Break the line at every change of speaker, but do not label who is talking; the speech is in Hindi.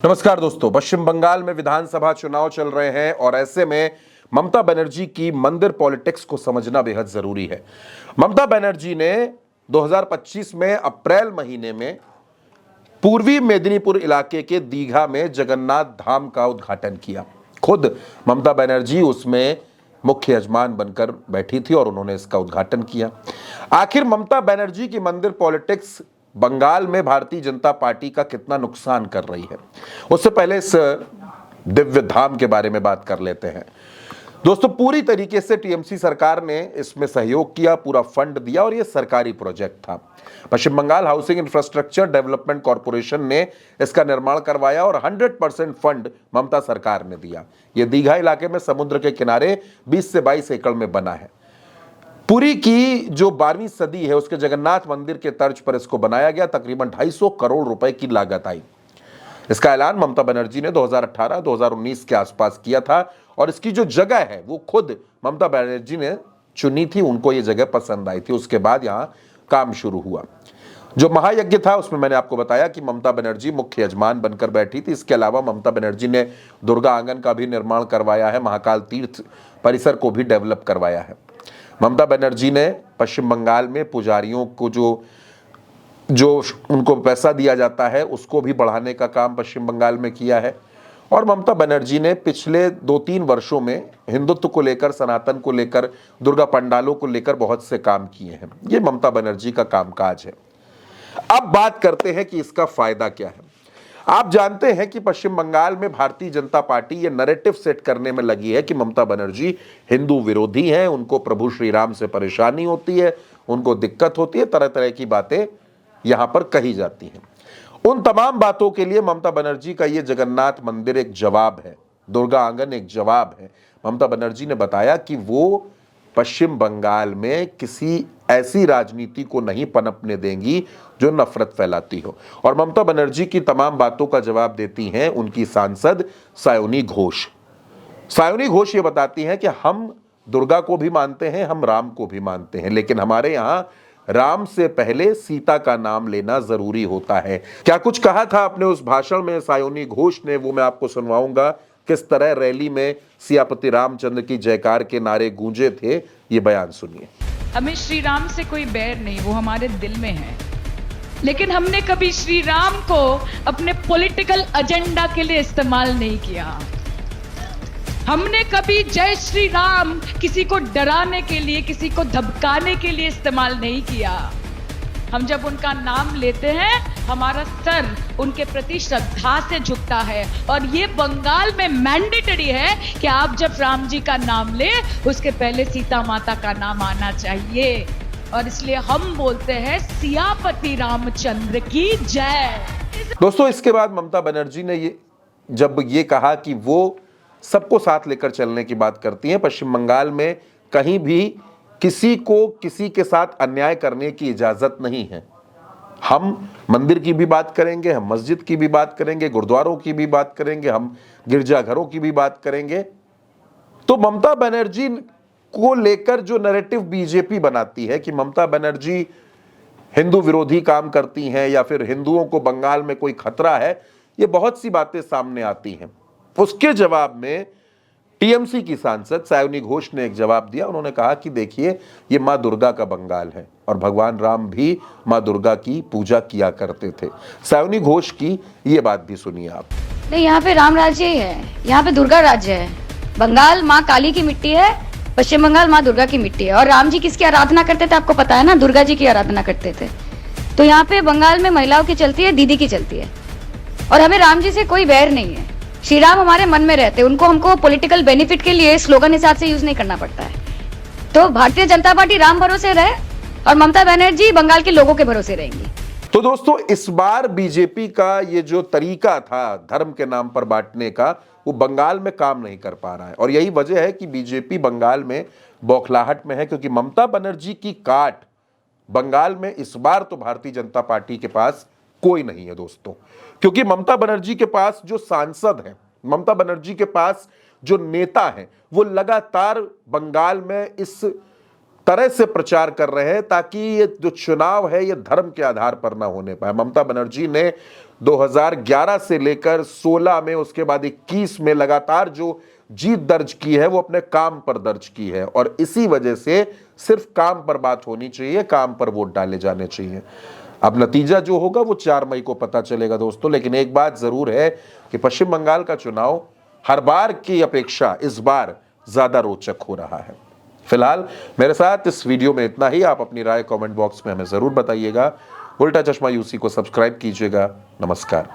नमस्कार दोस्तों, पश्चिम बंगाल में विधानसभा चुनाव चल रहे हैं और ऐसे में ममता बनर्जी की मंदिर पॉलिटिक्स को समझना बेहद जरूरी है। ममता बनर्जी ने 2025 में अप्रैल महीने में पूर्वी मेदिनीपुर इलाके के दीघा में जगन्नाथ धाम का उद्घाटन किया। खुद ममता बनर्जी उसमें मुख्य यजमान बनकर बैठी थी और उन्होंने इसका उद्घाटन किया। आखिर ममता बनर्जी की मंदिर पॉलिटिक्स बंगाल में भारतीय जनता पार्टी का कितना नुकसान कर रही है, उससे पहले इस दिव्य धाम के बारे में बात कर लेते हैं। दोस्तों, पूरी तरीके से टीएमसी सरकार ने इसमें सहयोग किया, पूरा फंड दिया और यह सरकारी प्रोजेक्ट था। Paschim Bengal housing infrastructure development corporation ने इसका निर्माण करवाया और 100% फंड ममता सरकार ने दिया। यह दीघा इलाके में समुद्र के किनारे 20 से 22 एकड़ में बना है। पुरी की जो 12वीं सदी है उसके जगन्नाथ मंदिर के तर्ज पर इसको बनाया गया। तकरीबन 250 करोड़ रुपए की लागत आई। इसका ऐलान ममता बनर्जी ने 2018-2019 के आसपास किया था और इसकी जो जगह है वो खुद ममता बनर्जी ने चुनी थी। उनको ये जगह पसंद आई थी। उसके बाद यहां काम शुरू हुआ। जो महायज्ञ था उसमें मैंने आपको बताया कि ममता बनर्जी मुख्य यजमान बनकर बैठी थी। इसके अलावा ममता बनर्जी ने दुर्गा आंगन का भी निर्माण करवाया है, महाकाल तीर्थ परिसर को भी डेवलप करवाया है। ममता बनर्जी ने पश्चिम बंगाल में पुजारियों को जो उनको पैसा दिया जाता है उसको भी बढ़ाने का काम पश्चिम बंगाल में किया है। और ममता बनर्जी ने पिछले 2-3 वर्षों में हिंदुत्व को लेकर, सनातन को लेकर, दुर्गा पंडालों को लेकर बहुत से काम किए हैं। ये ममता बनर्जी का कामकाज है। अब बात करते हैं कि इसका फायदा क्या है। आप जानते हैं कि पश्चिम बंगाल में भारतीय जनता पार्टी ये नैरेटिव सेट करने में लगी है कि ममता बनर्जी हिंदू विरोधी हैं, उनको प्रभु श्री राम से परेशानी होती है, उनको दिक्कत होती है, तरह तरह की बातें यहां पर कही जाती हैं। उन तमाम बातों के लिए ममता बनर्जी का ये जगन्नाथ मंदिर एक जवाब है, दुर्गा आंगन एक जवाब है। ममता बनर्जी ने बताया कि वो पश्चिम बंगाल में किसी ऐसी राजनीति को नहीं पनपने देंगी जो नफरत फैलाती हो। और ममता बनर्जी की तमाम बातों का जवाब देती हैं उनकी सांसद सायोनी घोष। सायोनी घोष ये बताती हैं कि हम दुर्गा को भी मानते हैं, हम राम को भी मानते हैं, लेकिन हमारे यहां राम से पहले सीता का नाम लेना जरूरी होता है। क्या कुछ कहा था अपने उस भाषण में सायोनी घोष ने, वो मैं आपको सुनवाऊंगा। किस तरह रैली में सियापति रामचंद्र की जयकार के नारे गूंजे थे, ये बयान सुनिए।
हमें श्री राम से कोई बैर नहीं, वो हमारे दिल में है, लेकिन हमने कभी श्री राम को अपने पॉलिटिकल एजेंडा के लिए इस्तेमाल नहीं किया। हमने कभी जय श्री राम किसी को डराने के लिए, किसी को धमकाने के लिए इस्तेमाल नहीं किया। हम जब उनका नाम लेते हैं हमारा सर उनके प्रति श्रद्धा से झुकता है। और ये बंगाल में मैंडेटरी है कि आप जब राम जी का नाम ले उसके पहले सीता माता का नाम आना चाहिए। और इसलिए हम बोलते हैं सियापति रामचंद्र की जय।
दोस्तों, इसके बाद ममता बनर्जी ने जब ये कहा कि वो सबको साथ लेकर चलने की बात करती हैं, पश्चिम बंगाल में कहीं भी किसी को किसी के साथ अन्याय करने की इजाजत नहीं है। हम मंदिर की भी बात करेंगे, हम मस्जिद की भी बात करेंगे, गुरुद्वारों की भी बात करेंगे, हम गिरजाघरों की भी बात करेंगे। तो ममता बनर्जी को लेकर जो नैरेटिव बीजेपी बनाती है कि ममता बनर्जी हिंदू विरोधी काम करती हैं या फिर हिंदुओं को बंगाल में कोई खतरा है, ये बहुत सी बातें सामने आती हैं। उसके जवाब में टीएमसी की सांसद सायोनी घोष ने एक जवाब दिया। उन्होंने कहा कि देखिए, ये माँ दुर्गा का बंगाल है और भगवान राम भी माँ दुर्गा की पूजा किया करते थे। सायोनी घोष की ये बात भी सुनिए आप।
नहीं, यहाँ पे राम राज्य ही है, यहाँ पे दुर्गा राज्य है। बंगाल माँ काली की मिट्टी है, पश्चिम बंगाल माँ दुर्गा की मिट्टी है। और राम जी किसकी आराधना करते थे आपको पता है ना? दुर्गा जी की आराधना करते थे। तो यहाँ पे बंगाल में महिलाओं की चलती है, दीदी की चलती है। और हमें राम जी से कोई बैर नहीं है। श्री राम हमारे मन में रहते, उनको हमको पॉलिटिकल बेनिफिट के लिए स्लोगन हिसाब से यूज नहीं करना पड़ता है। तो भारतीय जनता पार्टी राम भरोसे रहे और ममता बनर्जी बंगाल के लोगों के भरोसे रहेंगी।
तो दोस्तों, इस बार बीजेपी का ये जो तरीका था धर्म के नाम पर बांटने का, वो बंगाल में काम नहीं कर पा रहा है। और यही वजह है कि बीजेपी बंगाल में बौखलाहट में है, क्योंकि ममता बनर्जी की काट बंगाल में इस बार तो भारतीय जनता पार्टी के पास कोई नहीं है दोस्तों। क्योंकि ममता बनर्जी के पास जो सांसद हैं, ममता बनर्जी के पास जो नेता हैं, वो लगातार बंगाल में इस तरह से प्रचार कर रहे हैं ताकि ये जो चुनाव है ये धर्म के आधार पर ना होने पाए। ममता बनर्जी ने 2011 से लेकर 16 में, उसके बाद 21 में लगातार जो जीत दर्ज की है वो अपने काम पर दर्ज की है, और इसी वजह से सिर्फ काम पर बात होनी चाहिए, काम पर वोट डाले जाने चाहिए। अब नतीजा जो होगा वो 4 मई को पता चलेगा दोस्तों, लेकिन एक बात जरूर है कि पश्चिम बंगाल का चुनाव हर बार की अपेक्षा इस बार ज्यादा रोचक हो रहा है। फिलहाल मेरे साथ इस वीडियो में इतना ही। आप अपनी राय कमेंट बॉक्स में हमें जरूर बताइएगा। उल्टा चश्मा यूसी को सब्सक्राइब कीजिएगा। नमस्कार।